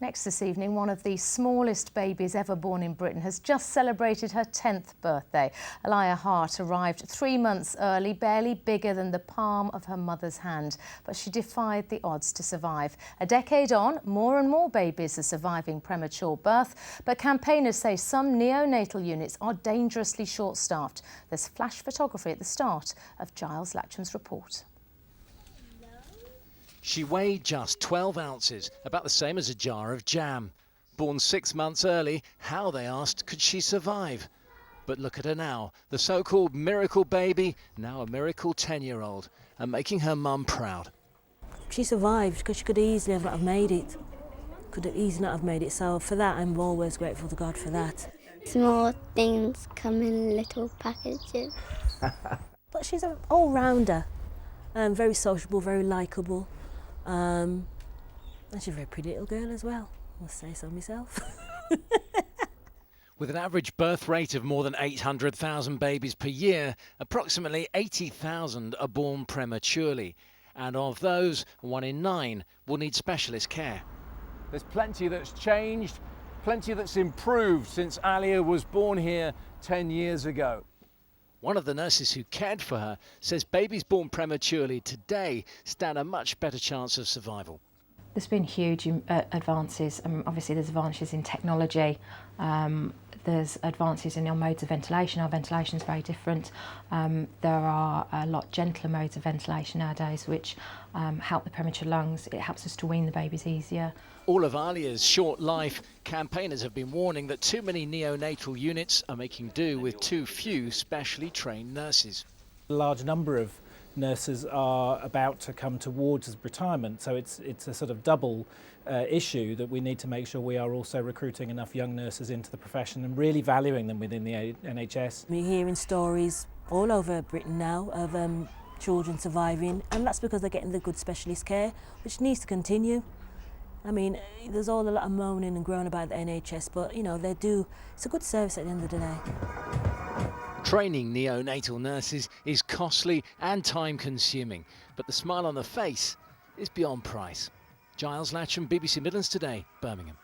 Next this evening, one of the smallest babies ever born in Britain has just celebrated her 10th birthday. Aaliyah Hart arrived 3 months early, barely bigger than the palm of her mother's hand, but she defied the odds to survive. A decade on, more and more babies are surviving premature birth, but campaigners say some neonatal units are dangerously short-staffed. There's flash photography at the start of Giles Latcham's report. She weighed just 12 ounces, about the same as a jar of jam. Born 6 months early, how, they asked, could she survive? But look at her now, the so-called miracle baby, now a miracle 10-year-old, and making her mum proud. She survived because she could easily not have made it. Could have easily not have made it, so for that I'm always grateful to God for that. Small things come in little packages. But she's an all-rounder, very sociable, very likeable. And she's a very pretty little girl as well, I must say so myself. With an average birth rate of more than 800,000 babies per year, approximately 80,000 are born prematurely. And of those, 1 in 9 will need specialist care. There's plenty that's changed, plenty that's improved since Aaliyah was born here 10 years ago. One of the nurses who cared for her says babies born prematurely today stand a much better chance of survival. There's been huge advances. Obviously there's advances in technology, there's advances in our modes of ventilation. Our ventilation is very different. There are a lot gentler modes of ventilation nowadays which help the premature lungs. It helps us to wean the babies easier. All of Aaliyah's short life, campaigners have been warning that too many neonatal units are making do with too few specially trained nurses. A large number of nurses are about to come towards retirement, so it's a sort of double issue that we need to make sure we are also recruiting enough young nurses into the profession and really valuing them within the NHS. We're hearing stories all over Britain now of children surviving, and that's because they're getting the good specialist care, which needs to continue. I mean, there's all a lot of moaning and groaning about the NHS, but you know, it's a good service at the end of the day. Training neonatal nurses is costly and time-consuming, but the smile on the face is beyond price. Giles Latcham, BBC Midlands Today, Birmingham.